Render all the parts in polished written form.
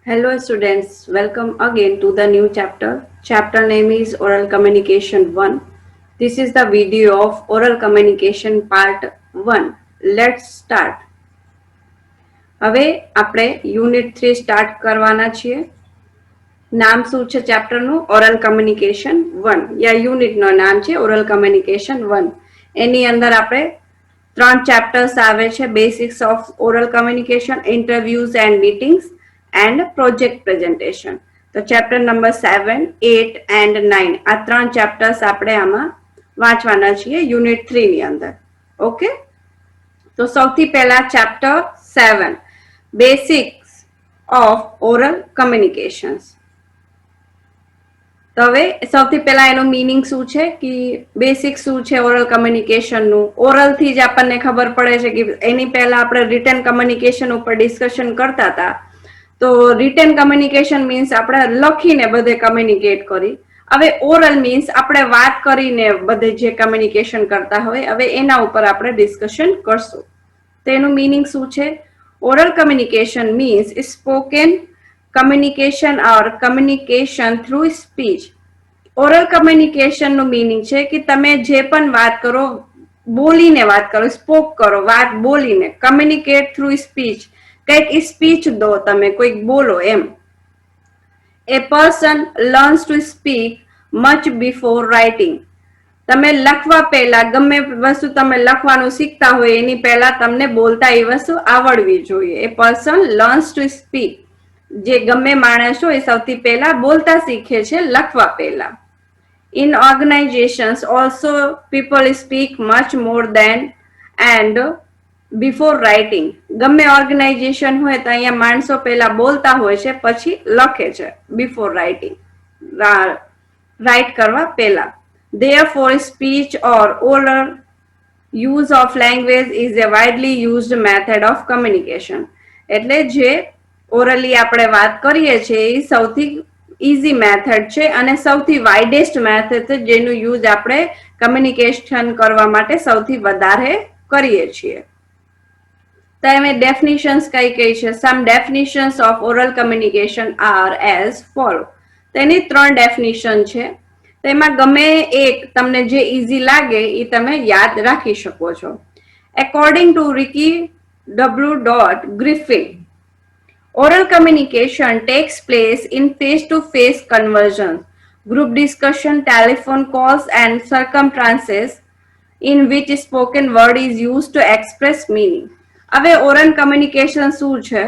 Hello students, welcome again to the new chapter. Chapter name is Oral Communication 1. This is the video of Oral Communication Part 1. Let's start. હવે આપણે unit 3 start કરવાના છીએ. નામ શું છે ચેપ્ટરનું? Oral communication 1 યા યુનિટનું નામ છે ઓરલ કમ્યુનિકેશન 1. એની અંદર આપણે ત્રણ ચેપ્ટર્સ આવે છે: basics of oral communication, interviews and meetings and project presentation. તો ચેપ્ટર નંબર 7, 8 એન્ડ 9 આ ત્રણ ચેપ્ટર્સ આપણે આમાં વાંચવાના છીએ યુનિટ 3 ની અંદર. ઓકે, તો સૌથી પહેલા chapter 7, basics of oral communications. તો હવે સૌથી પહેલા એનું મીનિંગ શું છે કે બેસિક શું છે ઓરલ કમ્યુનિકેશનનું. ઓરલ થી જ આપણને ખબર પડે છે કે એની પહેલા આપણે રિટન કમ્યુનિકેશન ઉપર ડિસ્કશન કરતા હતા. તો રિટન કમ્યુનિકેશન મીન્સ આપણે લખીને બધે કમ્યુનિકેટ કરી. હવે ઓરલ મીન્સ આપણે વાત કરીને બધે જે કમ્યુનિકેશન કરતા હોય, હવે એના ઉપર આપણે ડિસ્કશન કરશું. તો એનું મીનિંગ શું છે? Oral communication means spoken communication or communication through speech. Oral communication નું મીનિંગ છે કે તમે જે પણ વાત કરો, બોલીને વાત કરો, સ્પોક કરો, વાત બોલીને. કમ્યુનિકેટ થ્રુ સ્પીચ, કંઈક સ્પીચ દો, તમે કોઈક બોલો એમ. A person learns to speak much before writing. તમે લખવા પહેલા, ગમે વસ્તુ તમે લખવાનું શીખતા હોય એની પહેલા તમને બોલતા એ વસ્તુ આવડવી જોઈએ. એ પર્સન લર્ન્સ ટુ સ્પીક, જે ગમે માણસ હોય સૌથી પહેલા બોલતા શીખે છે લખવા પહેલા. In organizations also people speak much more than and before writing. ગમે ઓર્ગેનાઇઝેશન હોય તો અહીંયા માણસો પહેલા બોલતા હોય છે, પછી લખે છે બિફોર રાઇટિંગ, રાઇટ કરવા પહેલા. Therefore speech or oral use of language is a widely used method of communication. એટલે જે ઓરલી આપણે વાત કરીએ છીએ એ સૌથી ઇઝી મેથડ છે અને સૌથી વાઇડેસ્ટ મેથડ છે જેનું યુઝ આપણે કમ્યુનિકેશન કરવા માટે સૌથી વધારે કરીએ છીએ. તો એમાં ડેફિનિશન્સ કઈ કઈ છે? Some definitions of oral communication are as follow. તેની ત્રણ ડેફિનિશન છે. તેમાં ગમે એક તમને જે ઇઝી લાગે એ તમે યાદ રાખી શકો છો. According to Ricky W. Oral communication takes place in face-to-face conversations, group discussion, telephone calls, and circumstances in which spoken word is used to express meaning. હવે ઓરલ કમ્યુનિકેશન શું છે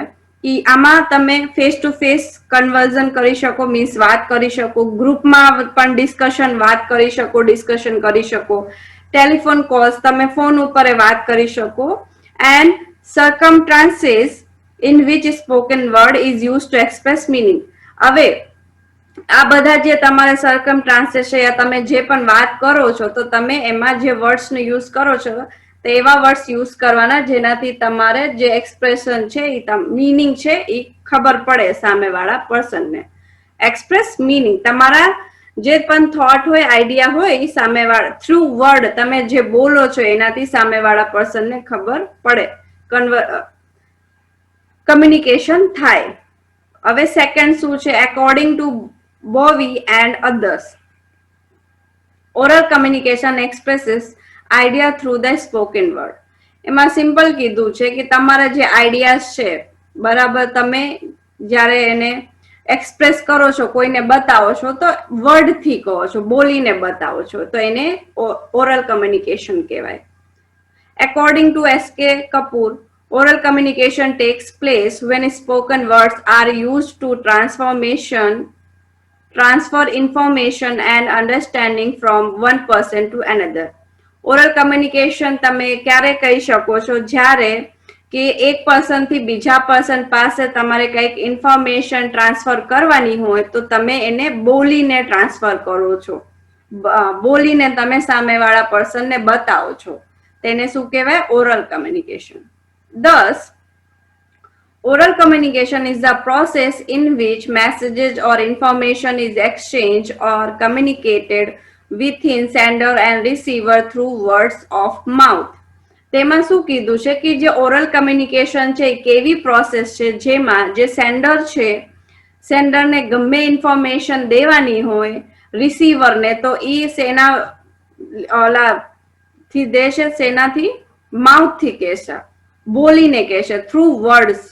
કે આમાં તમે ફેસ ટુ ફેસ કન્વર્ઝન કરી શકો, means વાત કરી શકો, ગ્રુપમાં પણ વાત કરી શકો, ડિસ્કશન કરી શકો, ટેલિફોન કોલ્સ તમે ફોન ઉપર વાત કરી શકો, and circumstances in which spoken word is used to express meaning. હવે આ બધા જે તમારે circumstances છે યા તમે જે પણ વાત કરો છો તો તમે એમાં જે વર્ડ્સનો યુઝ કરો છો તો એવા વર્ડ્સ યુઝ કરવાના જેનાથી તમારે જે એક્સપ્રેશન છે એ મીનિંગ છે એ ખબર પડે સામેવાળા પર્સનને. એક્સપ્રેસ મીનિંગ, તમારા જે પણ થોટ હોય, આઈડિયા હોય એ સામેવાળા થ્રુ વર્ડ તમે જે બોલો છો એનાથી સામેવાળા પર્સનને ખબર પડે, કમ્યુનિકેશન થાય. હવે સેકન્ડ શું છે? According to Bovee and others, oral communication expresses idea through the spoken word. એમાં સિમ્પલ કીધું છે કે તમારા જે આઈડિયાઝ છે, બરાબર, તમે જ્યારે એને એક્સપ્રેસ કરો છો, કોઈને બતાવો છો તો વર્ડથી કહો છો, બોલીને બતાવો છો, તો એને ઓરલ કમ્યુનિકેશન કહેવાય. According to S.K. Kapoor, oral communication takes place when spoken words are used to transfer information and understanding from one person to another. Oral communication તમે ક્યારે કહી શકો છો? જ્યારે કે એક પર્સન થી બીજા પર્સન પાસે તમારે કંઈક ઇન્ફોર્મેશન ટ્રાન્સફર કરવાની હોય તો તમે એને બોલીને ટ્રાન્સફર કરો છો, બોલીને તમે સામેવાળા પર્સનને બતાવો છો. તેને શું કહેવાય? Oral communication. Thus, oral communication is the process in which messages or information is exchanged or communicated within sender and receiver through words of mouth. તેમાં શું કીધું છે કે જે ઓરલ કમ્યુનિકેશન છે કેવી પ્રોસેસ છે જેમાં જે સેન્ડર છે સેન્ડરને ગમે ઇન્ફોર્મેશન દેવાની હોય રિસીવરને તો ઈ સેના ઓલા થી દેશે, સેનાથી માઉથ થી કહેશે, બોલીને કહેશે, થ્રુ વર્ડ્સ.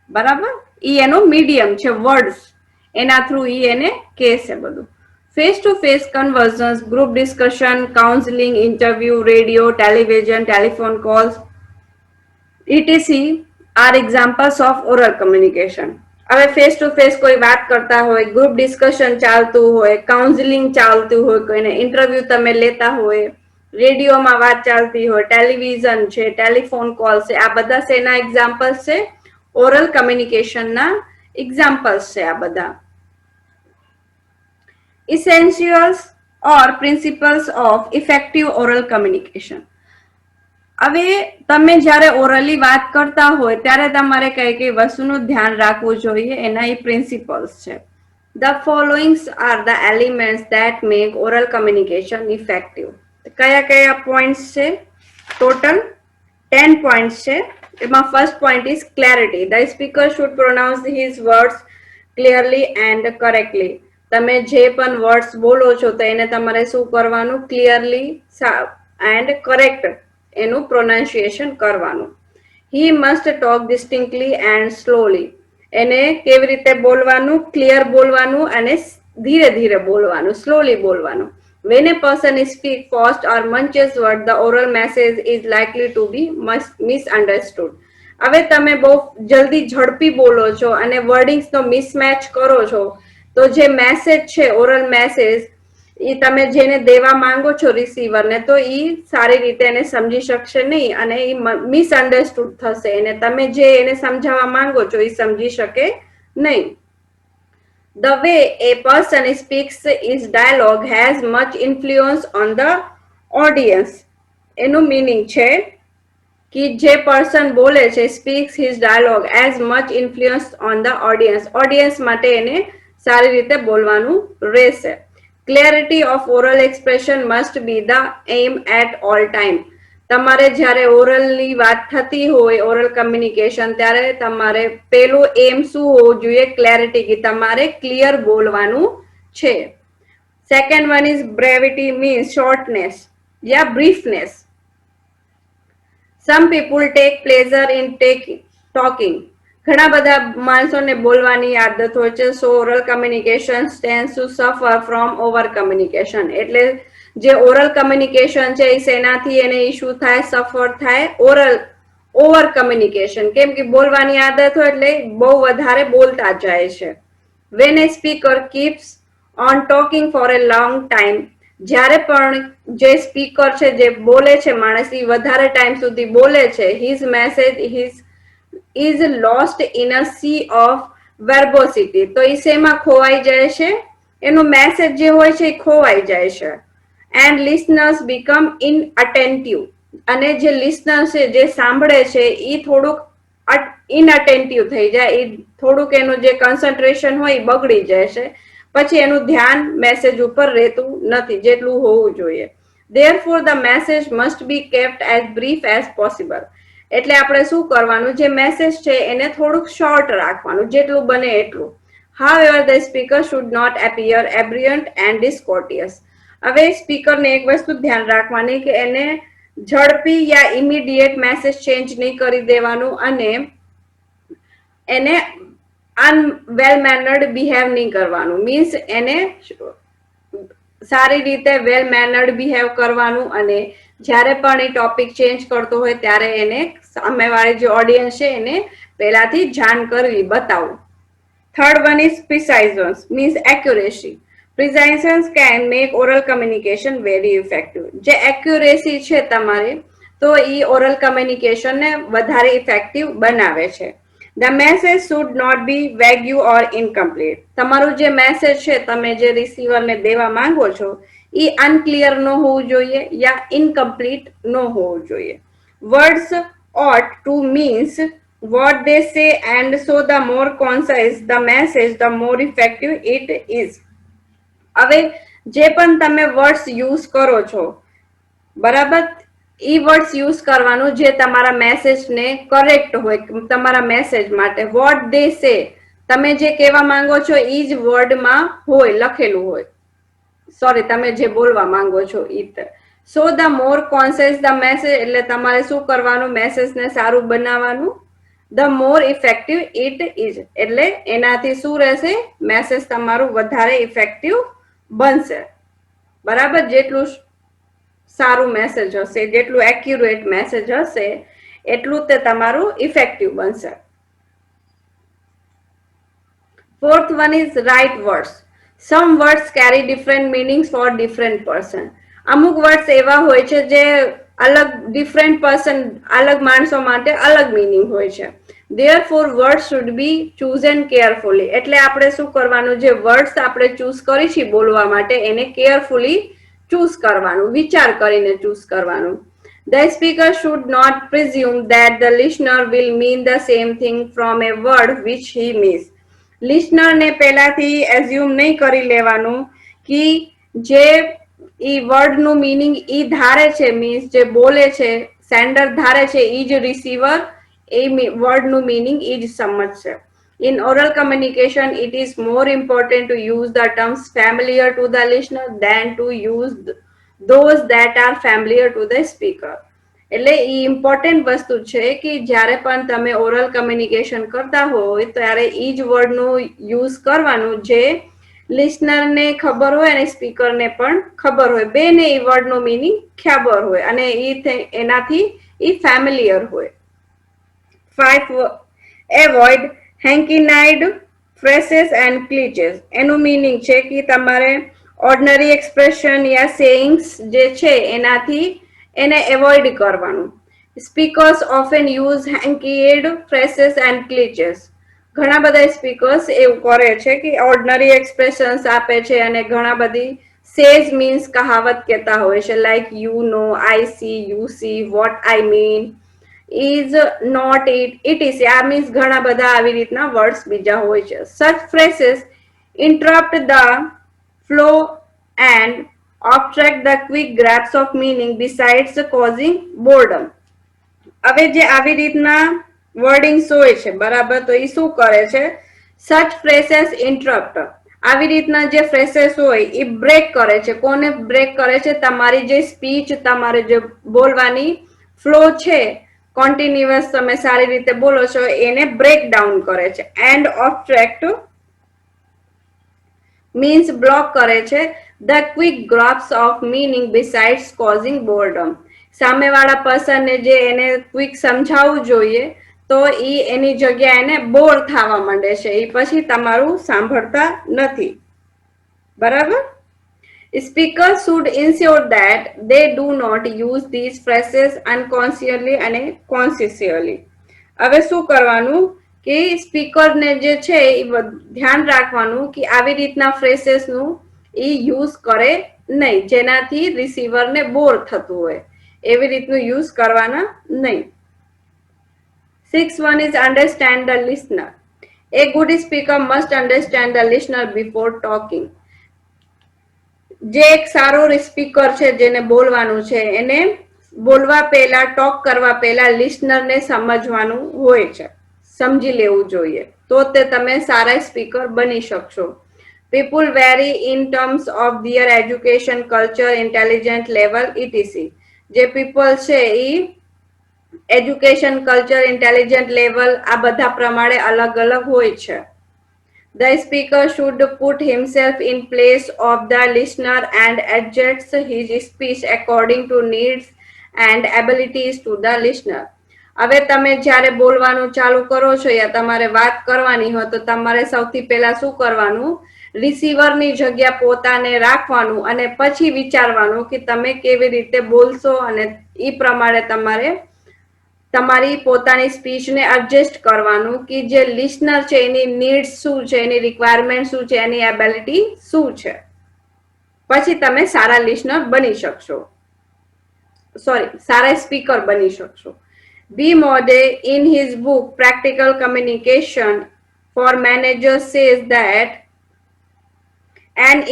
બરાબર, ઈ એનો મીડિયમ છે વર્ડ્સ, એના થ્રુ ઈ એને કહેશે બધું. Face to face conversions, group discussion, counselling, interview, radio, television, telephone calls ETC are examples of oral communication. હવે ફેસ ટુ ફેસ કોઈ વાત કરતા હોય, ગ્રુપ ડિસ્કશન ચાલતું હોય, કાઉન્સેલિંગ ચાલતું હોય, કોઈને ઇન્ટરવ્યુ તમે લેતા હોય, રેડિયોમાં વાત ચાલતી હોય, ટેલિવિઝન છે, ટેલિફોન કોલ છે, આ બધા શેના એક્ઝામ્પલ્સ છે? ઓરલ કમ્યુનિકેશનના એક્ઝામ્પલ્સ છે આ બધા. Essentials or principles of effective oral communication. હવે તમે જ્યારે ઓરલી વાત કરતા હોય ત્યારે તમારે કઈ કઈ વસ્તુનું ધ્યાન રાખવું જોઈએ, એના એ પ્રિન્સિપલ્સ છે. The following are the elements that make oral communication effective. કયા કયા પોઈન્ટ્સ છે? ટોટલ 10 પોઈન્ટ્સ છે. એમાં first point is clarity. The speaker should pronounce his words clearly and correctly. તમે જે પણ વર્ડ્સ બોલો છો તો એને તમારે શું કરવાનું? ક્લિયરલી એન્ડ કરેક્ટ એનું પ્રોનાઉન્સિએશન કરવાનું. He must talk distinctly and slowly. એને કેવી રીતે બોલવાનું? ક્લિયર બોલવાનું અને ધીરે ધીરે બોલવાનું, સ્લોલી બોલવાનું. When a person speaks fast or munches words, the oral message is likely to be misunderstood. હવે તમે બહુ જલ્દી ઝડપી બોલો છો અને વર્ડિંગ્સનો મિસમેચ કરો છો તો જે મેસેજ છે ઓરલ મેસેજ એ તમે જેને દેવા માંગો છો રિસીવરને તો એ સારી રીતે એને સમજી શકશે નહીં અને એ મિસઅન્ડરસ્ટુડ થશે અને તમે જે એને સમજાવવા માંગો છો એ સમજી શકે નહીં. The way a person speaks his dialogue has much influence on the audience. એનું મીનિંગ છે કે જે પર્સન બોલે છે speaks his dialogue as much influence on the audience, audience માટે એને સારી રીતે બોલવાનું રહેશે. Clarity of oral expression must be the aim at all time. તમારે જ્યારે ઓરલની વાત થતી હોય ઓરલ કમ્યુનિકેશન ત્યારે તમારે પેલું એમ શું હોવું જોઈએ? ક્લેરિટી, કે તમારે ક્લિયર બોલવાનું છે. Second one is brevity, means shortness યા briefness. Some people take pleasure in talking. ઘણા બધા માણસોને બોલવાની આદત હોય છે. So oral communication tends to suffer from over communication. એટલે જે ઓરલ કમ્યુનિકેશન છે એ શેનાથી એને ઇશ્યુ થાય? સફર થાય ઓવર કમ્યુનિકેશન. કેમ કે બોલવાની આદત હોય એટલે બહુ વધારે બોલતા જાય છે. When a speaker keeps on talking for a long time, જ્યારે પણ જે સ્પીકર છે જે બોલે છે માણસ એ વધારે ટાઈમ સુધી બોલે છે, his message is lost in a sea of verbosity. તો એ શેમાં ખોવાઈ જાય છે? એનો મેસેજ જે હોય છે એ ખોવાઈ જાય છે. And listeners become inattentive. અને જે લિસનર છે જે સાંભળે છે એ થોડુંક ઇનઅટેન્ટિવ થઈ જાય, એ થોડુંક એનું જે કન્સન્ટ્રેશન હોય એ બગડી જાય છે. પછી એનું ધ્યાન મેસેજ ઉપર રહેતું નથી જેટલું હોવું જોઈએ. Therefore the message must be kept as brief as possible. એટલે આપણે શું કરવાનું? જે મેસેજ છે એને થોડુંક શોર્ટ રાખવાનું, જેટલું બને એટલું. However, the speaker should not appear arrogant and discourteous. હવે સ્પીકરને એક વસ્તુ ધ્યાન રાખવાની કે એને ઝડપી યા ઇમિડિયેટ મેસેજ ચેન્જ નહીં કરી દેવાનું અને એને અનવેલ મેનર્ડ બિહેવ નહીં કરવાનું. મીન્સ એને સારી રીતે વેલ મેનર્ડ બિહેવ કરવાનું અને જ્યારે પણ એ ટોપિક ચેન્જ કરતો હોય ત્યારે એને સામેવાળી જે ઓડિયન્સ છે એને પહેલાથી જાણ કરવી, બતાવવું. Third one is preciseness, means accuracy. Preciseness can make oral communication very effective. જે એક્યુરેસી છે તમારે તો એ ઓરલ કમ્યુનિકેશનને વધારે ઇફેક્ટિવ બનાવે છે. The message should not be vague or incomplete. તમારું જે મેસેજ છે તમે જે રિસીવરને દેવા માંગો છો એ અનક્લિયર ન હોવું જોઈએ યા ઇનકમ્પ્લીટ ન હોવું જોઈએ. Words ought to means what they say, and so the more concise the message, the more effective it is. હવે જે પણ તમે વર્ડ્સ યુઝ કરો છો બરાબર, ઈ વર્ડ્સ યુઝ કરવાનું જે તમારા મેસેજને કરેક્ટ હોય તમારા મેસેજ માટે. વોટ દે સે, તમે જે કહેવા માંગો છો એ જ વર્ડમાં હોય, લખેલું હોય. સોરી, તમે જે બોલવા માંગો છો ઈ. So the more conscious the message, એટલે તમારે શું કરવાનું, મેસેજને સારું બનાવવાનું. The more effective it is, એટલે એનાથી શું રહેશે, મેસેજ તમારું વધારે ઇફેક્ટિવ બનશે. બરાબર, જેટલું સારું મેસેજ હશે, જેટલું એક્યુરેટ મેસેજ હશે, એટલું તે તમારું ઇફેક્ટિવ બનશે. Fourth one is right words. Some words carry different meanings for different person. અમુક વર્ડ્સ એવા હોય છે જે અલગ ડિફરન્ટ પર્સન, અલગ માણસો માટે અલગ મીનિંગ હોય છે. Therefore words should be chosen carefully. એટલે આપણે શું કરવાનું, જે વર્ડ્સ આપણે ચૂઝ કરી છે બોલવા માટે એને કેરફુલી ચૂઝ કરવાનું, વિચાર કરીને ચૂઝ કરવાનું. The speaker should not presume that the listener will mean the same thing from a word which he means. લિસનરને પહેલાથી એઝ્યુમ નહીં કરી લેવાનું કે જે ઈ વર્ડનું મિનિંગ ઈ ધારે છે, મીન્સ જે બોલે છે, સેન્ડર ધારે છે, ઈ જ રિસીવર એ વર્ડનું મિનિંગ ઈ જ સમજશે. In oral communication, it is more important to use the terms familiar to the listener than to use those that are familiar to the speaker. એટલે એ ઇમ્પોર્ટન્ટ વસ્તુ છે કે જ્યારે પણ તમે ઓરલ કમ્યુનિકેશન કરતા હોય ત્યારે એ જ વર્ડનું યુઝ કરવાનું જે લિસનરને ખબર હોય અને સ્પીકરને પણ ખબર હોય, બેને એ વર્ડનું મિનિંગ ખબર હોય અને એનાથી એ ફેમિલિયર હોય. 5. Avoid hackneyed phrases and cliches. એનું મિનિંગ છે કે તમારે ઓર્ડિનરી એક્સપ્રેશન યા સેઇંગ્સ જે છે એનાથી એને એવોઇડ કરવાનું. સ્પીકર્સ ઓફન યુઝ હેન્કીડ ફ્રેસીસ એન્ડ ક્લીચેસ. ઘણા બધા સ્પીકર્સ એવું કરે છે કે ઓર્ડિનરી એક્સપ્રેશન્સ આપે છે અને ઘણા બધી સેઝ મીન્સ કહાવત કહેતા હોય છે, like you know, I C, you C, what I mean, is not it, it is. આ મીન્સ ઘણા બધા આવી રીતના વર્ડ્સ બીજા હોય છે. Such phrases interrupt the flow and obstruct the quick grasp of meaning besides causing boredom. હવે જે આવી રીતના વર્ડિંગ્સ હોય છે, બરાબર, તો એ શું કરે છે, such phrases interrupt. આવી રીતના જે ફ્રેसेस હોય એ બ્રેક કરે છે. કોને બ્રેક કરે છે? તમારી જે સ્પીચ, તમારે જે બોલવાની ફ્લો છે, કન્ટિન્યુઅસ તમે સારી રીતે બોલો છો, એને બ્રેક ડાઉન કરે છે. એન્ડ ઓબ્સ્ટ્રેક્ટ મીન્સ બ્લોક કરે છે the quick grasp of meaning besides causing boredom. સામેવાળા પર્સનને જે એને ક્વિક સમજાવવું જોઈએ તો એની જગ્યાએ એને બોર થવા માંડે છે, એ પછી તમારું સાંભળતા નથી. બરાબર. Speakers should ensure that they do not use these phrases unconsciously and consciously. હવે શું કરવાનું કે સ્પીકરને જે છે એ ધ્યાન રાખવાનું કે આવી રીતના ફ્રેસીસનું એ યુઝ કરે નહીં જેનાથી રિસીવરને બોર થતું હોય, એવી રીતનું યુઝ કરવાના નહીં. 6 one is understand the listener. A good speaker must understand the listener before talking. જે એક સારો સ્પીકર છે જેને બોલવાનું છે એને બોલવા પહેલા, ટોક કરવા પહેલા લિસનરને સમજવાનું હોય છે, સમજી લેવું જોઈએ, તો તે તમે સારા સ્પીકર બની શકશો. People vary in terms of their education, culture, intelligence level, etc. જે people છે એ એજ્યુકેશન, કલ્ચર, ઇન્ટેલિજન્ટ લેવલ આ બધા પ્રમાણે અલગ અલગ હોય છે. The speaker should put himself in place of the listener and adjust his speech according to needs and abilities to the listener. હવે તમે જ્યારે બોલવાનું ચાલુ કરો છો યા તમારે વાત કરવાની હોય તો તમારે સૌથી પહેલા શું કરવાનું, રિસીવરની જગ્યા પોતાને રાખવાનું અને પછી વિચારવાનું કે તમે કેવી રીતે બોલશો અને એ પ્રમાણે તમારે તમારી પોતાની સ્પીચને એડજસ્ટ કરવાનું કે જે લિસનર છે એની નીડ્સ શું છે, એની રિક્વાયરમેન્ટ શું છે, એની એબિલિટી શું છે, પછી તમે સારા લિસનર બની શકશો, સારા સ્પીકર બની શકશો. B. Mode in his book Practical Communication for Managers says that an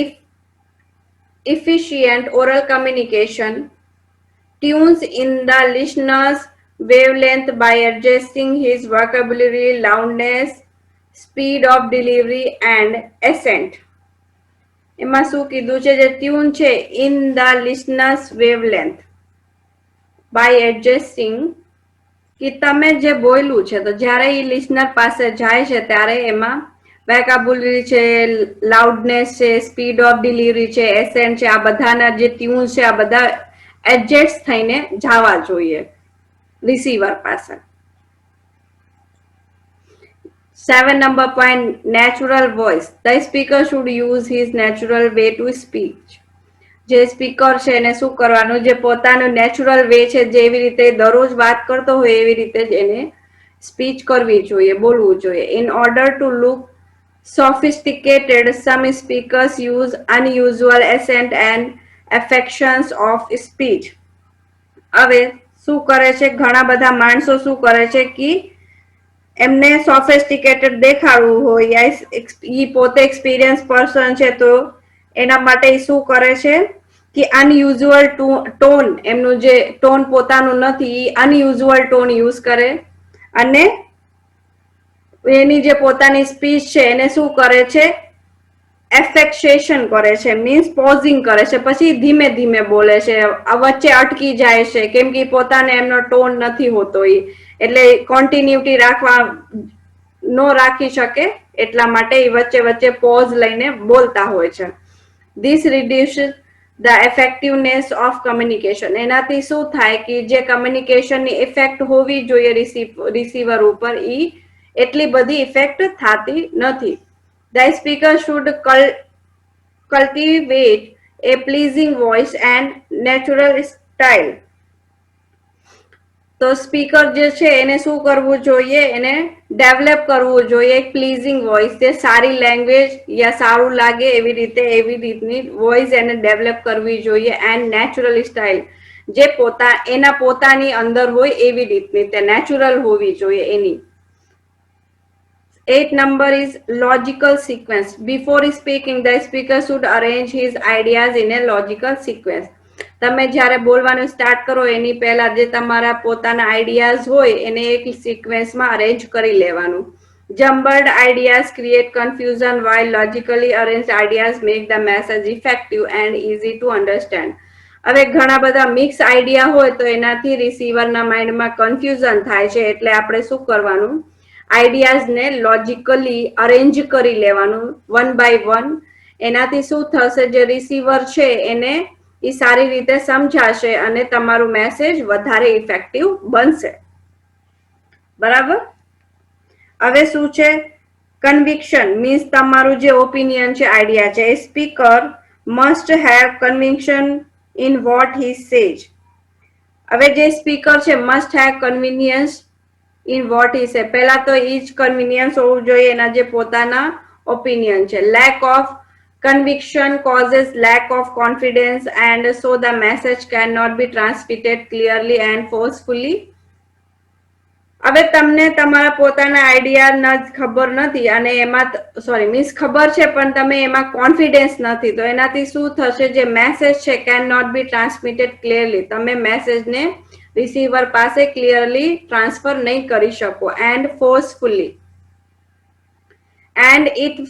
efficient oral communication tunes in the listener's wavelength by adjusting his vocabulary, loudness, speed of delivery and accent. એમાં શું કીધું છે, જે tune છે in the listeners wavelength by adjusting, કે તમે જે બોલ્યું છે તો જ્યારે એ લિસનર પાસે જાય છે ત્યારે એમાં વેકાબ્યુલરી છે, લાઉડનેસ છે, સ્પીડ ઓફ ડિલિવરી છે, એસેન્ટ છે, આ બધાના જે ટ્યુન છે આ બધા એડજસ્ટ થઈને જવા જોઈએ રિસીવર પાસે. 7 number point, natural voice. The speaker should use his natural way to speak. જે સ્પીકર છે એને શું કરવાનું, જે પોતાનું નેચરલ વે છે, જેવી રીતે દરરોજ વાત કરતો હોય એવી રીતે જ એને સ્પીચ કરવી જોઈએ, બોલવું જોઈએ. In order to look sophisticated, some speakers use unusual accent and affections of speech. હવે શું કરે છે, ઘણા બધા માણસો શું કરે છે કે એમને સોફિસ્ટિકેટેડ દેખાડવું હોય, ઈ પોતે એક્સપિરિયન્સ પર્સન છે તો એના માટે શું કરે છે કે અનયુઝ્યુઅલ ટોન, એમનું જે ટોન પોતાનું નથી, અનયુઝ્યુઅલ ટોન યુઝ કરે અને એની જે પોતાની સ્પીચ છે એને શું કરે છે, એફેક્સેશન કરે છે, મીન્સ પોઝિંગ કરે છે, પછી ધીમે ધીમે બોલે છે, વચ્ચે અટકી જાય છે, કેમ કે પોતાને એમનો ટોન નથી હોતો, એટલે કોન્ટિન્યુટી નો રાખી શકે એટલા માટે એ વચ્ચે વચ્ચે પોઝ લઈને બોલતા હોય છે. This reduces the effectiveness of communication. એનાથી શું થાય કે જે કમ્યુનિકેશનની ઇફેક્ટ હોવી જોઈએ રિસીવર ઉપર, ઈ એટલી બધી ઇફેક્ટ થતી નથી. The speaker should cultivate a pleasing voice and natural style. તો સ્પીકર જે છે એને શું કરવું જોઈએ, એને ડેવલપ કરવું જોઈએ એક પ્લીઝિંગ વોઇસ, જે સારી લેંગ્વેજ યા સારું લાગે એવી રીતની વોઇસ એને ડેવલપ કરવી જોઈએ. એન્ડ નેચરલ સ્ટાઇલ, જે એના પોતાની અંદર હોય એવી રીતની, તે નેચરલ હોવી જોઈએ એની. 8 number is logical sequence. Before speaking, the speaker should arrange his ideas in a logical sequence. તમે જ્યારે બોલવાનું સ્ટાર્ટ કરો એની પહેલા જે તમારા પોતાના આઈડિયાઝ હોય એને એક સિક્વેન્સમાં અરેન્જ કરી લેવાનું. Jumbled ideas create confusion while logically arranged ideas make the message effective and easy to understand. હવે ઘણા બધા મિક્સ આઈડિયા હોય તો એનાથી રિસીવરના માઇન્ડમાં કન્ફ્યુઝન થાય છે, એટલે આપણે શું કરવાનું, આઈડિયાઝને લોજિકલી અરેન્જ કરી લેવાનું વન બાય વન. એનાથી શું થશે, જે રિસીવર છે એને એ સારી રીતે સમજાશે અને તમારું મેસેજ વધારે ઇફેક્ટિવ બનશે. બરાબર. હવે શું છે, કન્વિક્શન મીન્સ તમારું જે ઓપિનિયન છે, આઈડિયા છે. Speaker must have conviction in what he સેજ. હવે જે સ્પીકર છે must have convenience in what he સે, પહેલા તો ઈ જ કન્વિનિયન્સ હોવું જોઈએ એના જે પોતાના ઓપિનિયન છે. Lack of conviction causes lack of confidence and so the message cannot be transmitted clearly and forcefully. હવે તમને તમારા પોતાના આઈડિયા ખબર નથી અને એમાં મીન્સ ખબર છે પણ તમે એમાં કોન્ફિડન્સ નથી, તો એનાથી શું થશે, જે મેસેજ છે can not be transmitted clearly, તમે મેસેજને રિસીવર પાસે ક્લિયરલી ટ્રાન્સફર નહીં કરી શકો. And forcefully, and it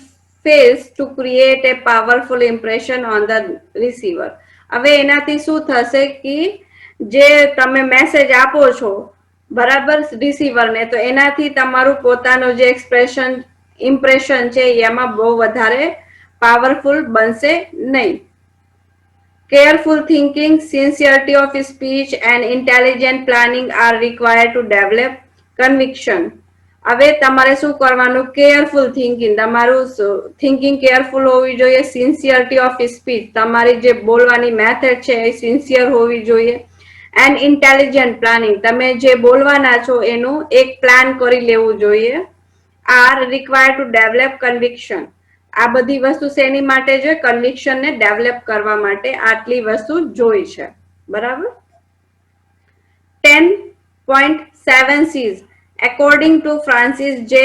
fails to create a powerful impression on the receiver. હવે એનાથી શું થશે કે જે તમે મેસેજ આપો છો બરાબર રિસીવરને, તો એનાથી તમારું પોતાનું જે ઇમ્પ્રેશન છે એમાં બહુ વધારે પાવરફુલ બનશે નહીં. Careful thinking, sincerity of speech and intelligent planning are required to develop conviction. હવે તમારે શું કરવાનું, કેરફુલ થિંકિંગ, તમારું થિંકિંગ કેરફુલ હોવી જોઈએ. સિન્સિયરિટી ઓફ સ્પીચ, તમારી જે બોલવાની મેથડ છે એ સિન્સિયર હોવી જોઈએ. એન્ડ ઇન્ટેલિજન્ટ પ્લાનિંગ, તમે જે બોલવાના છો એનું એક પ્લાન કરી લેવું જોઈએ. Are required to develop conviction. આ બધી વસ્તુ શેની માટે જોઈએ, કન્વિક્શનને ડેવલપ કરવા માટે આટલી વસ્તુ જોઈ છે. બરાબર. 10.7 C's. According to Francis J.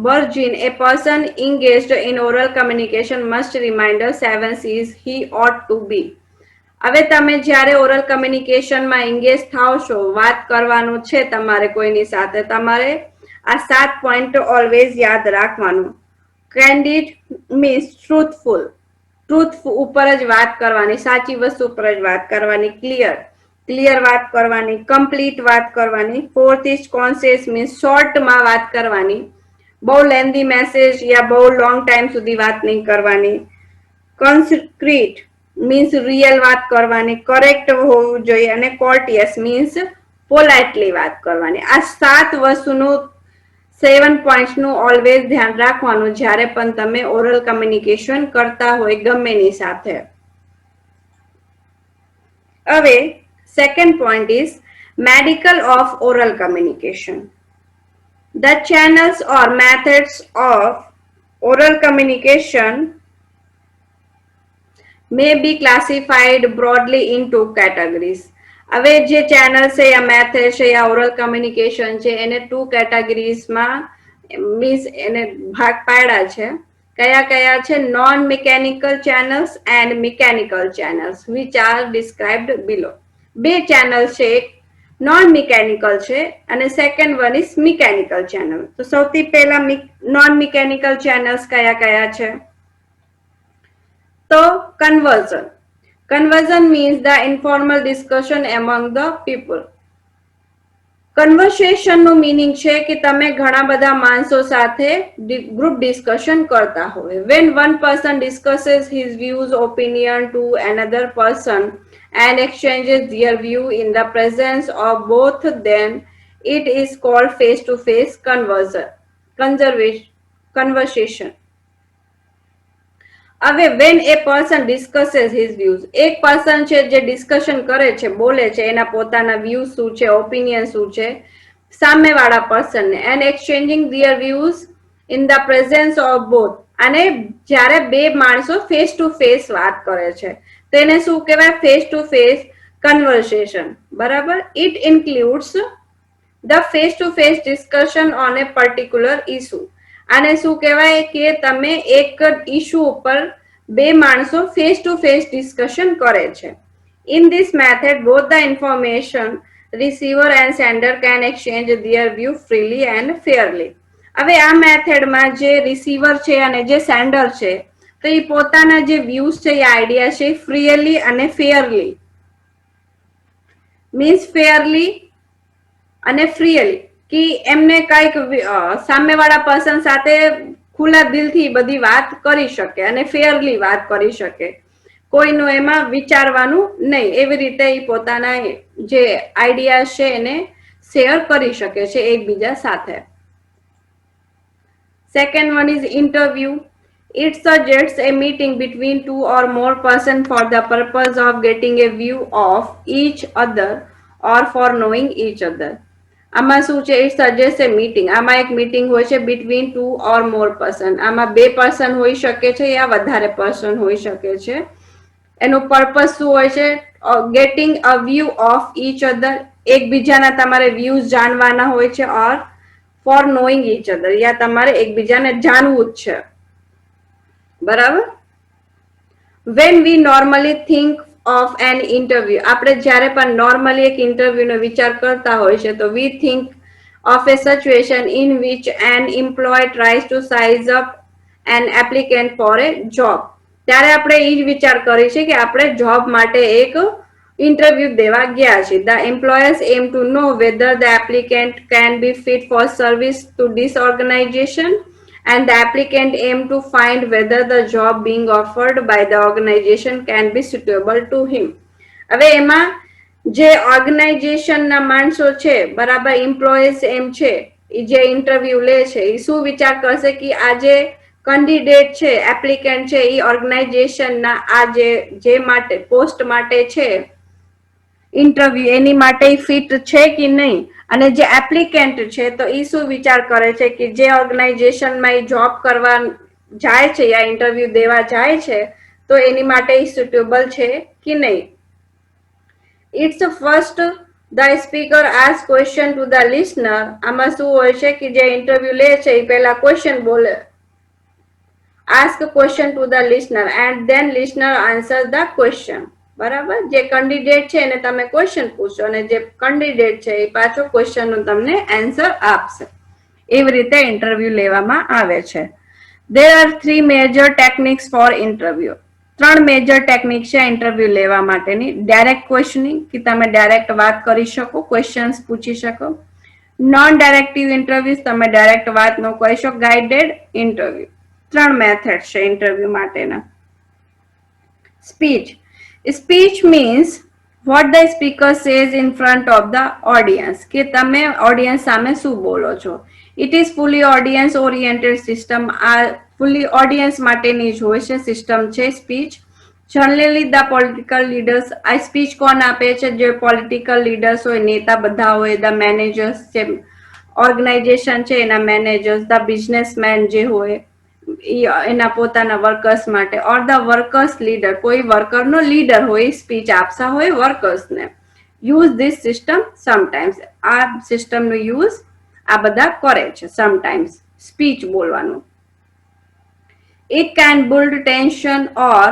Burgin, a person engaged in oral communication must remind 7 C's he ought to be. હવે તમે જ્યારે ઓરલ કમ્યુનિકેશનમાં એંગેજ થાવ છો, વાત કરવાનું છે તમારે કોઈની સાથે, તમારે આ 7 પોઈન્ટ ઓલવેઝ યાદ રાખવાનું. કેન્ડિડ મીન્સ ટ્રુથફુલ, ટ્રુથ ઉપર જ વાત કરવાની, સાચી વસ્તુ પર જ વાત કરવાની. ક્લિયર વાત કરવાની, કમ્પ્લીટ વાત કરવાની. ફોર્થ ઇઝ કોન્સિયસ મીન્સ શોર્ટમાં વાત કરવાની, બહુ લેન્ધી મેસેજ યા બહુ લોંગ ટાઈમ સુધી વાત નહીં કરવાની. કોન્ક્રીટ મીન્સ રિયલ વાત કરવાની, કરેક્ટ હોવું જોઈએ. અને કોર્ટિયસ મીન્સ પોલાઇટલી વાત કરવાની. આ 7 વસ્તુનું 7 પોઈન્ટ્સનું ઓલવેઝ ધ્યાન રાખવાનું જ્યારે પણ તમે ઓરલ કમ્યુનિકેશન કરતા હોય ગમેની સાથે. હવે second point is medical of oral communication. The channels or methods of oral communication may be classified broadly into categories. હવે જે ચેનલ છે યા મેથડ છે યા ઓરલ કમ્યુનિકેશન છે એને 2 કેટેગરીઝમાં મીન્સ એને ભાગ પાડ્યા છે. કયા છે? Non mechanical channels and mechanical channels which are described below. 2 channel છે, એક નોન મિકેનિકલ છે અને second one is mechanical channel. તો સૌથી પહેલા નોન મિકેનિકલ ચેનલ્સ કયા છે? તો conversion means the informal discussion among the people. Conversation નું મીનિંગ છે કે તમે ઘણા બધા માણસો સાથે ગ્રુપ ડિસ્કશન કરતા હોય. when one person discusses his views opinion to another person and exchanges their view in the presence of both them, it is called face to face conversation. હવે when a person discusses his views, એક person છે જે discussion કરે છે, બોલે છે એના પોતાના વ્યૂઝ શું છે, ઓપિનિયન શું છે સામેવાળા પર્સનને, and exchanging their views in the presence of both. અને જ્યારે બે માણસો ફેસ ટુ ફેસ વાત કરે છે તેને શું કહેવાય? Face to face conversation. બરાબર. It includes the face to face discussion on a particular issue. આને શું કહેવાય કે તમે એક ઇશ્યુ ઉપર બે માણસો ફેસ ટુ ફેસ ડિસ્કશન કરે છે. In this method both the information receiver and sender can exchange their view freely and fairly. હવે આ મેથડમાં જે રિસીવર છે અને જે સેન્ડર છે તો એ પોતાના જે વ્યૂઝ છે એ આઈડિયા છે ફ્રીલી અને ફેરલી મીન્સ ફેરલી અને ફ્રીલી કે એમને કઈક સામેવાળા પર્સન સાથે ખુલ્લા દિલથી બધી વાત કરી શકે અને ફેરલી વાત કરી શકે, કોઈનું એમાં વિચારવાનું નહીં. એવી રીતે એ પોતાના જે આઈડિયા છે એને શેર કરી શકે છે એકબીજા સાથે. Second one is interview. It suggests a meeting between 2 or more persons for the purpose of getting a view of each other or for knowing each other. આમાં શું છે? It suggest A meeting. આમાં એક meeting હોય છે between 2 ઓર મોર person. આમાં 2 person હોઈ શકે છે યા વધારે પર્સન હોઈ શકે છે. એનું પર્પસ શું હોય છે? Getting a view of each other. એકબીજાના તમારે વ્યૂઝ જાણવાના હોય છે. ઓર ફોર નોઈંગ ઈચ અધર, યા તમારે એકબીજાને જાણવું જ છે. બરાબર. when we normally think of an interview, આપણે જ્યારે પણ નોર્મલી એક ઇન્ટરવ્યુનો વિચાર કરતા હોય છે તો we think of a situation in which an employee tries to size up an applicant for a job. ત્યારે આપણે એ જ વિચાર કરીએ છીએ કે આપણે જોબ માટે એક ઇન્ટરવ્યુ દેવા ગયા છે. The employers aim to know whether the applicant can be fit for service to this organization, and the applicant aim to find whether the job being offered by the organization can be suitable to him. હવે એમાં જે ઓર્ગેનાઇઝેશનના માણસો છે, બરાબર, એમ્પ્લોયીઝ એમ છે, એ જે interview લે છે એ શું વિચાર કરશે કે આ જે કેન્ડિડેટ છે, એપ્લિકેન્ટ છે, એ ઓર્ગેનાઇઝેશનના આ જે માટે પોસ્ટ માટે છે ઇન્ટરવ્યુ એની માટે ફિટ છે કે નહીં. અને જે એપ્લિકેન્ટ છે તો એ શું વિચાર કરે છે કે જે ઓર્ગેનાઇઝેશનમાં એ જોબ કરવા જાય છે યા ઇન્ટરવ્યુ દેવા જાય છે તો એની માટે એ સુટેબલ છે કે નહીં. It's first the speaker ask question to the listener. આમાં શું હોય છે કે જે ઇન્ટરવ્યુ લે છે એ પહેલા ક્વેશ્ચન બોલે, ask question to the listener and then listener answer the question. બરાબર. જે કેન્ડિડેટ છે એને તમે ક્વેશ્ચન પૂછો અને જે કેન્ડિડેટ છે એ પાછો ક્વેશ્ચન નું તમને આન્સર આપશે. એવી રીતે ઇન્ટરવ્યુ લેવામાં આવે છે. There are 3 major techniques for interview. 3 major technique છે ઇન્ટરવ્યુ લેવા માટેની. ડાયરેક્ટ ક્વેશ્ચનિંગ, કે તમે ડાયરેક્ટ વાત કરી શકો, ક્વેશ્ચન્સ પૂછી શકો. નોન ડાયરેક્ટિવ ઇન્ટરવ્યુ, તમે ડાયરેક્ટ વાત ન કરી શકો. Guided interview. 3 મેથડ છે ઇન્ટરવ્યુ માટેના. Speech. Speech means what the speaker says in front of the audience, કે તમે ઓડિયન્સ સામે શું બોલો છો. It is fully audience oriented system. આ fully audience માટેની જ હોય છે સિસ્ટમ છે speech. Generally the political leaders, આ સ્પીચ કોણ આપે છે? જે પોલિટિકલ લીડર્સ હોય, નેતા બધા હોય, ધ મેનેજર્સ, જે ઓર્ગેનાઇઝેશન છે એના મેનેજર્સ, ધ બિઝનેસમેન જે હોય એના પોતાના વર્કર્સ માટે, ઓર ધ વર્કર્સ લીડર, કોઈ વર્કરનો લીડર હોય સ્પીચ આપતા હોય વર્કર્સને. યુઝ ધીસ સિસ્ટમ સમટાઈમ્સ, આ સિસ્ટમનો યુઝ આ બધા કરે છે સમટાઈમ્સ સ્પીચ બોલવાનું. It can build tension or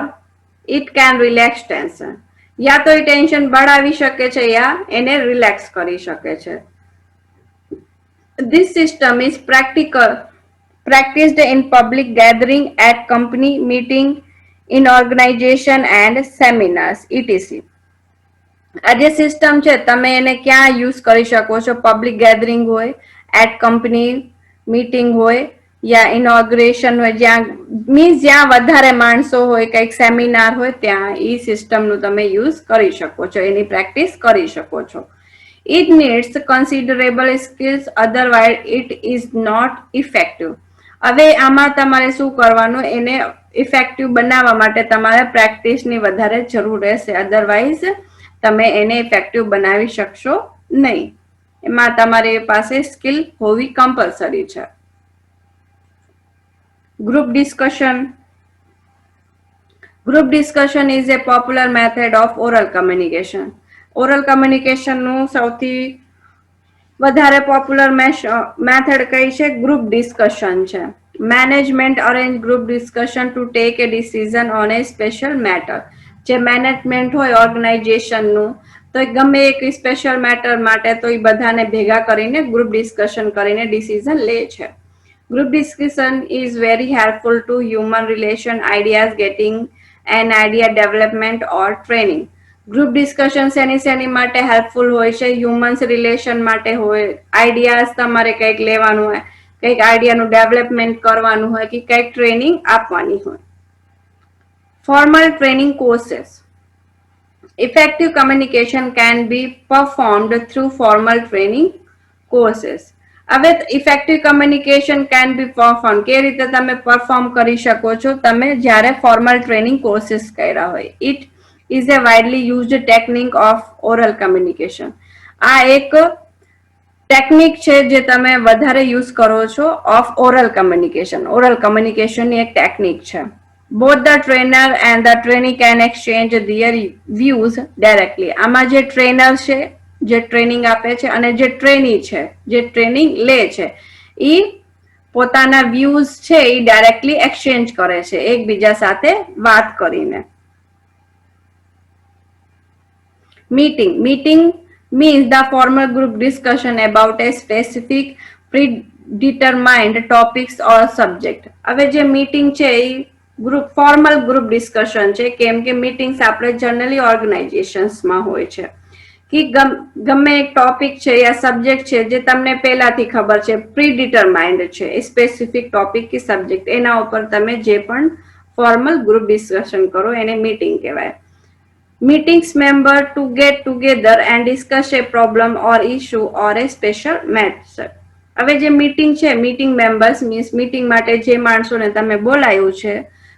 it can relax tension, યા તો એ ટેન્શન बढ़ાવી શકે છે યા એને રિલેક્સ કરી શકે છે. This system is practiced in public gathering, at company meeting, in organization and seminars, etc. આ જે સિસ્ટમ છે તમે એને ક્યાં યુઝ કરી શકો છો? પબ્લિક ગેધરિંગ હોય, એટ કંપની મીટિંગ હોય, યા ઇનોગ્રેશન હોય, જ્યાં મીન્સ જ્યાં વધારે માણસો હોય, કંઈક સેમિનાર હોય, ત્યાં એ સિસ્ટમનું તમે યુઝ કરી શકો છો, એની પ્રેક્ટિસ કરી શકો છો. It needs considerable skills, otherwise it is not effective. હવે આમાં તમારે શું કરવાનું? એને ઇફેક્ટિવ બનાવવા માટે તમારે પ્રેક્ટિસની વધારે જરૂર રહેશે, અધરવાઇઝ તમે એને ઇફેક્ટિવ બનાવી શકશો નહીં. એમાં તમારી પાસે સ્કિલ હોવી કમ્પલસરી છે. Group discussion. Group discussion is a popular method of oral communication. Oral કમ્યુનિકેશનનું સૌથી વધારે પોપ્યુલર મેથડ કઈ છે? ગ્રુપ ડિસ્કશન છે. Management arrange group discussion to take a decision on a special matter. જે મેનેજમેન્ટ હોય ઓર્ગેનાઇઝેશનનું, તો ગમે એક સ્પેશિયલ મેટર માટે તો એ બધાને ભેગા કરીને ગ્રુપ ડિસ્કશન કરીને ડિસિઝન લે છે. Group discussion is very helpful to human relation, ideas getting and idea development or training. Group discussion શેની માટે હેલ્પફુલ હોય છે? હ્યુમન્સ રિલેશન માટે હોય, આઈડિયાઝ તમારે કંઈક લેવાનું હોય, કંઈક આઈડિયાનું ડેવલપમેન્ટ કરવાનું હોય, કે કંઈક ટ્રેનિંગ આપવાની હોય. Formal training courses. Effective communication can be performed through formal training courses. હવે effective communication can be perform, કે રીતે તમે પરફોર્મ કરી શકો છો? તમે જ્યારે ફોર્મલ ટ્રેનિંગ કોર્सेस કર્યા હોય. It is a widely used technique of oral communication. આ એક ટેકનિક છે જે તમે વધારે યુઝ કરો છો ઓફ ઓરલ કમ્યુનિકેશન. ઓરલ કમ્યુનિકેશનની એક ટેકનિક છે. Both the trainer and the trainee can exchange their views directly. આમાં જે ટ્રેનર છે, જે ટ્રેનિંગ આપે છે, અને જે ટ્રેની છે, જે ટ્રેનિંગ લે છે, એ પોતાના વ્યૂઝ છે એ ડાયરેક્ટલી એક્સચેન્જ કરે છે એકબીજા સાથે વાત કરીને. Meeting. Meeting means the formal group discussion about a specific predetermined topics or subject. હવે જે મીટિંગ છે એ ગ્રુપ ફોર્મલ ગ્રુપ ડિસ્કશન છે, કેમ કે મીટિંગ્સ આપણે જનરલી ઓર્ગેનાઇઝેશન્સમાં હોય છે કે ગમે એક ટોપિક છે યા સબ્જેક્ટ છે જે તમને પહેલાથી ખબર છે, પ્રીડિટરમાઇન્ડ છે, એ સ્પેસિફિક ટોપિક કે સબ્જેક્ટ, એના ઉપર તમે જે પણ ફોર્મલ ગ્રુપ ડિસ્કશન કરો એને મીટિંગ કહેવાય. Meetings member to get together and discuss a problem or issue or a special matter. હવે જે મીટિંગ છે, મીટિંગ મેમ્બર્સ મીન્સ મીટિંગ માટે જે માણસોને તમે બોલાયું છે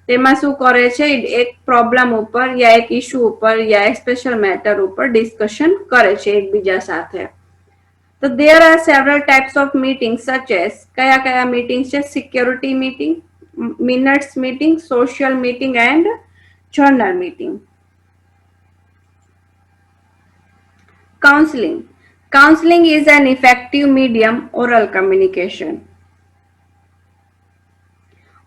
તેમાં શું કરે છે? એક પ્રોબ્લેમ ઉપર યા એક ઇશ્યુ ઉપર યા એક સ્પેશિયલ મેટર ઉપર ડિસ્કશન કરે છે એકબીજા સાથે. તો there are several types of meetings such as કયા મીટિંગ્સ છે? Security meeting, minutes meeting, social meeting and general meeting. Counseling. Counseling is an effective medium oral communication.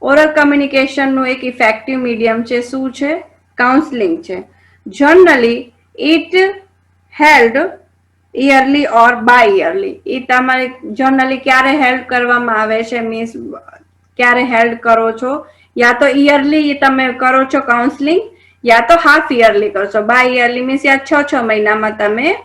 Oral કમ્યુનિકેશનનું એક ઇફેક્ટિવ મીડિયમ છે. શું છે? કાઉન્સલિંગ છે. Generally it held yearly or biyearly. એ તમારે જનરલી ક્યારે હેલ્પ કરવામાં આવે છે, મીન્સ ક્યારે હેલ્પ કરો છો, યા તો યરલી તમે કરો છો કાઉન્સલિંગ, યા તો હાફ યરલી કરો છો. બાય યરલી મીન્સ યા 6 મહિનામાં તમે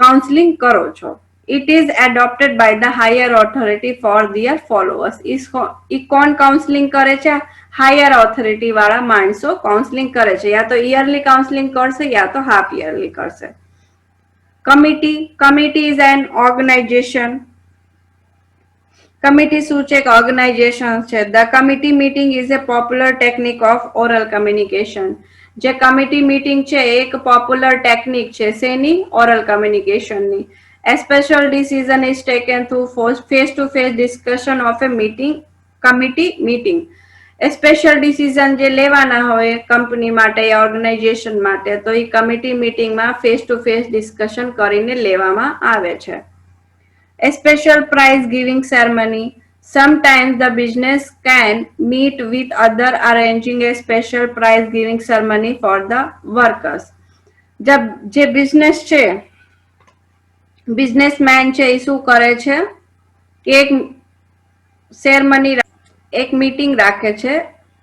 કાઉન્સલિંગ કરો છો. It is adopted by the higher authority for their followers. ઈ કોણ કાઉન્સલિંગ કરે છે? હાયર ઓથોરિટી વાળા માણસો કાઉન્સલિંગ કરે છે. યા તો યરલી કાઉન્સલિંગ કરશે, યા તો હાફ યરલી કરશે. Committee is an organization. Committee શું છે? એક ઓર્ગેનાઇઝેશન છે. The committee meeting is a popular technique of oral communication. જે કમિટી મીટિંગ છે એ એક પોપ્યુલર ટેકનિક છે. શેની? ઓરલ કમ્યુનિકેશનની. A special decision is taken through face-to-face discussion of a committee meeting. એ સ્પેશિયલ ડિસિઝન જે લેવાના હોય કંપની માટે યા ઓર્ગેનાઇઝેશન માટે, તો એ કમિટી મીટિંગમાં ફેસ ટુ ફેસ ડિસ્કશન કરીને લેવામાં આવે છે. A special prize giving ceremony. Sometimes the business can meet with other arranging a special prize giving ceremony for the workers. जब જે બિઝનેસ છે, બિઝનેસમેન છે, એ શું કરે છે કે એક સેરેમની, એક મીટિંગ રાખે છે,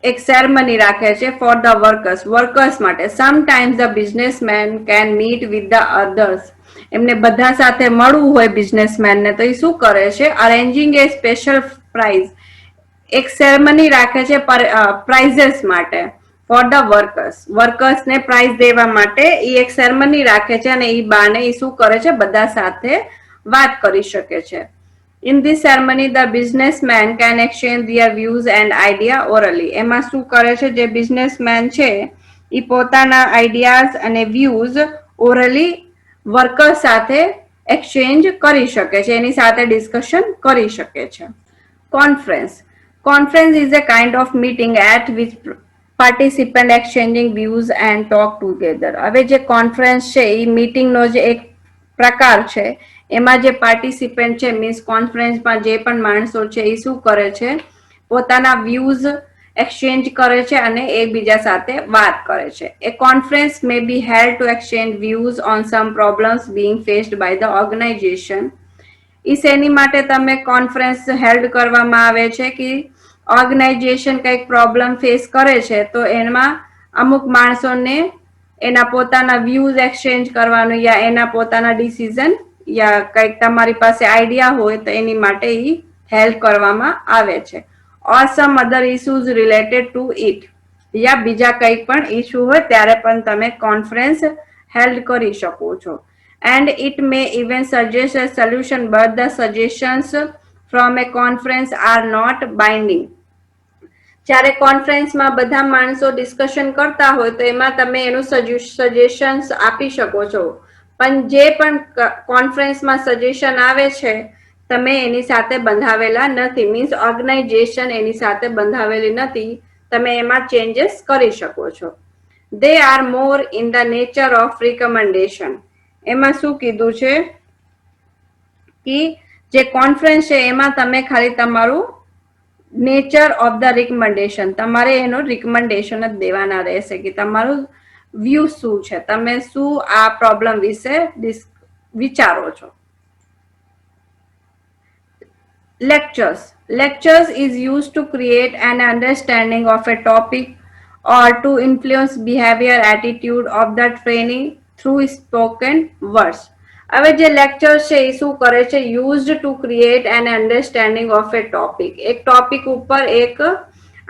એક સેરેમની રાખે છે ફોર ધ વર્કર્સ માટે. Sometimes the businessman can meet with the others. એમને બધા સાથે મળવું હોય બિઝનેસમેનને, તો એ શું કરે છે? અરેન્જિંગ એ સ્પેશિયલ પ્રાઇઝ. એક સેરેમની રાખે છે પ્રાઇઝેસ માટે ફોર ધ વર્કર્સને પ્રાઇઝ દેવા માટે એ એક સેરેમની રાખે છે, અને એ બાને એ શું કરે છે? બધા સાથે વાત કરી શકે છે. In this ceremony, the businessman can exchange their views and idea orally. એમાં શું કરે છે? જે બિઝનેસમેન છે એ પોતાના આઈડિયાઝ અને વ્યૂઝ ઓરલી વર્કર સાથે એક્સચેન્જ કરી શકે છે, એની સાથે ડિસ્કશન કરી શકે છે. Conference is a kind of meeting at which participant exchanging views and talk together. હવે જે કોન્ફરન્સ છે એ મીટિંગનો જે એક પ્રકાર છે, એમાં જે પાર્ટિસિપન્ટ છે, મીન્સ કોન્ફરન્સમાં જે પણ માણસો છે એ શું કરે છે? પોતાના વ્યૂઝ એક્સચેન્જ કરે છે અને એકબીજા સાથે વાત કરે છે. A conference may be held to exchange views on some problems being faced by the organisation. ઈ શેની માટે તમે કોન્ફરન્સ હેલ્ડ કરવામાં આવે છે કે ઓર્ગેનાઇઝેશન કંઈક પ્રોબ્લેમ ફેસ કરે છે, તો એમાં અમુક માણસોને એના પોતાના વ્યૂઝ એક્સચેન્જ કરવાનું, યા એના પોતાના ડિસિઝન, યા કંઈક તમારી પાસે આઈડિયા હોય તો એની માટે ઈ હેલ્પ કરવામાં આવે છે. ઓર સમ અધર ઇશ્યુઝ રિલેટેડ ટુ ઇટ. યા બીજા કંઈક પણ ઇશ્યુ હોય ત્યારે પણ તમે કોન્ફરન્સ હેલ્ડ કરી શકો છો. And it may even suggest a solution, but the suggestions from a conference are not binding. જ્યારે કોન્ફરન્સમાં બધા માણસો ડિસ્કશન કરતા હોય તો એમાં તમે એનું સજેશન્સ આપી શકો છો, પણ જે પણ કોન્ફરન્સમાં સજેશન આવે છે તમે એની સાથે બંધાવેલા નથી, મીન્સ ઓર્ગેનાઇઝેશન એની સાથે બંધાવેલી નથી, તમે એમાં ચેન્જીસ કરી શકો છો. They are more in the nature of recommendation. એમાં શું કીધું છે કે જે કોન્ફરન્સ છે એમાં તમે ખાલી તમારું નેચર ઓફ ધ રિકમેન્ડેશન, તમારે એનો રિકમેન્ડેશન જ દેવાના રહેશે કે તમારું વ્યૂ શું છે, તમે શું આ પ્રોબ્લેમ વિશે વિચારો છો. Lectures is used to create an understanding of a topic or to influence behavior attitude of the trainee through spoken words. હવે જે લેક્ચર છે એ શું કરે છે? Used to create N understanding of A topic. એક ટોપિક ઉપર એક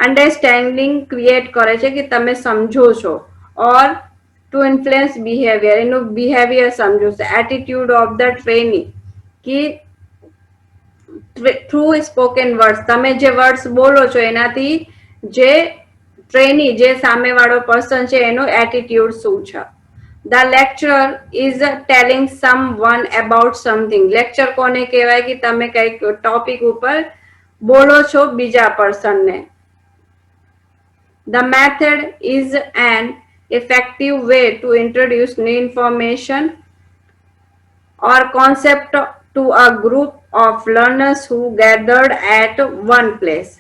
understanding create કરે છે કે તમે સમજો છો. ઓર ટુ ઇન્ફ્લુઅન્સ બિહેવિયર, એનું બિહેવિયર સમજો છો. એટીટ્યુડ ઓફ ધ ટ્રેની, કે થ્રુ સ્પોકન વર્ડ્સ, તમે જે વર્ડ્સ બોલો છો એનાથી જે ટ્રેની, જે સામેવાળો પર્સન છે એનો એટીટ્યુડ શું છે. The lecturer is telling someone about something. Lecture કોને કહેવાય? કે તમે કઈક ટોપિક ઉપર બોલો છો બીજા પર્સનને. The method is an effective way to introduce new information or concept to a group of learners who gathered at one place.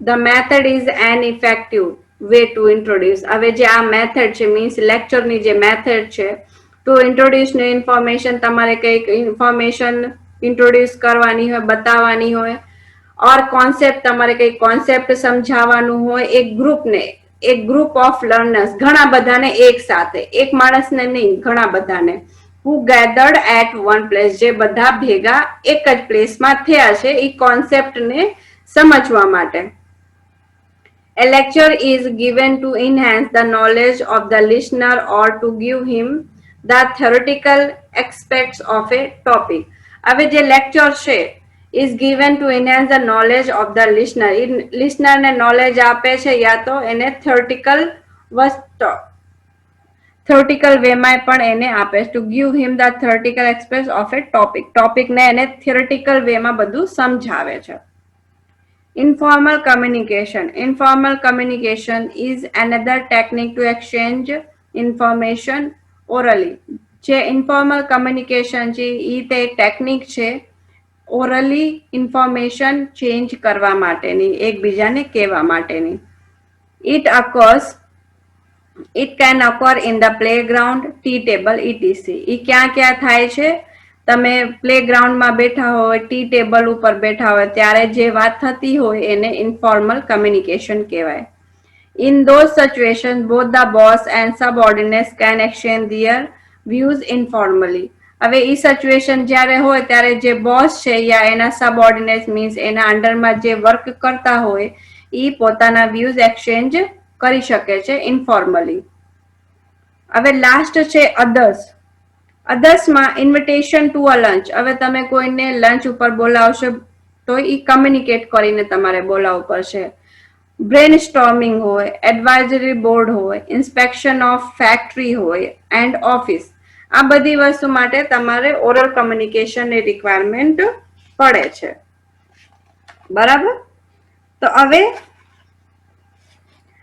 The method is an effective way to introduce. હવે જે આ method છે, means લેક્ચરની જે method છે, two introduce new information, તમારે કંઈક information introduce કરવાની હોય, બતાવવાની હોય, ઓર કોન્સેપ્ટ, તમારે કંઈક કોન્સેપ્ટ સમજાવવાનું હોય એક ગ્રુપને, એક ગ્રુપ ઓફ લર્નર્સ, ઘણા બધાને એક સાથે, એક માણસને નહીં, ઘણા બધાને, who gathered at one place, જે બધા ભેગા એક જ પ્લેસમાં થયા છે એ કોન્સેપ્ટને સમજવા માટે. A lecture is given to enhance the knowledge of the listener or to give him the theoretical aspects of a topic. હવે જે લેક્ચર છે is given to enhance the knowledge of the listener. listener ને knowledge આપે છે યા તો એને theoretical way માં પણ એને આપે છે, to give him the theoretical aspects of a topic. topic ને એને theoretical way માં બધું સમજાવે છે. Informal communication. Informal communication is another technique to exchange information orally. જે informal communication છે એ તે ટેકનિક છે ઓરલી ઇન્ફોર્મેશન ચેન્જ કરવા માટેની, એકબીજાને કહેવા માટેની. It can occur in the playground, tea table, etc. એ ક્યાં ક્યાં થાય છે? તમે પ્લેગ્રાઉન્ડમાં બેઠા હોય, ટી ટેબલ ઉપર બેઠા હોય ત્યારે જે વાત થતી હોય એને ઇન્ફોર્મલ કમ્યુનિકેશન કહેવાય. In those situations, both the boss and subordinates can exchange their views informally. હવે એ સિચ્યુએશન જ્યારે હોય ત્યારે જે બોસ છે યા એના સબઓર્ડિનેટ મીન્સ એના અંડરમાં જે વર્ક કરતા હોય એ પોતાના વ્યુઝ એક્સચેન્જ કરી શકે છે ઇન્ફોર્મલી. હવે લાસ્ટ છે અધર્સ. અધર્સમાં ઇન્વિટેશન ટુ અ લંચ. હવે તમે કોઈને લંચ ઉપર બોલાવશો તો એ કમ્યુનિકેટ કરીને તમારે બોલાવવું પડશે. બ્રેન સ્ટોર્મિંગ હોય, એડવાઇઝરી બોર્ડ હોય, ઇન્સ્પેક્શન ઓફ ફેક્ટરી હોય એન્ડ ઓફિસ, આ બધી વસ્તુ માટે તમારે ઓરલ કમ્યુનિકેશનની રિક્વાયરમેન્ટ પડે છે. બરાબર? તો હવે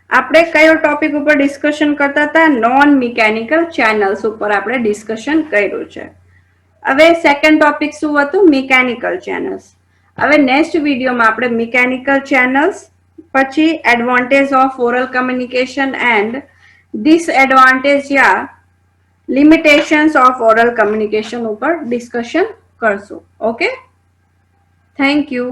આપણે કયો ટોપિક ઉપર ડિસ્કશન કરતા હતા? નોન મિકેનિકલ ચેનલ્સ ઉપર આપણે ડિસ્કશન કર્યું છે. હવે સેકન્ડ ટોપિક શું હતું? Mechanical channels. હવે નેક્સ્ટ વિડીયોમાં આપણે મિકેનિકલ ચેનલ્સ, પછી advantage of oral communication and disadvantage yeah limitations of oral communication ઉપર ડિસ્કશન કરશું. Okay, thank you.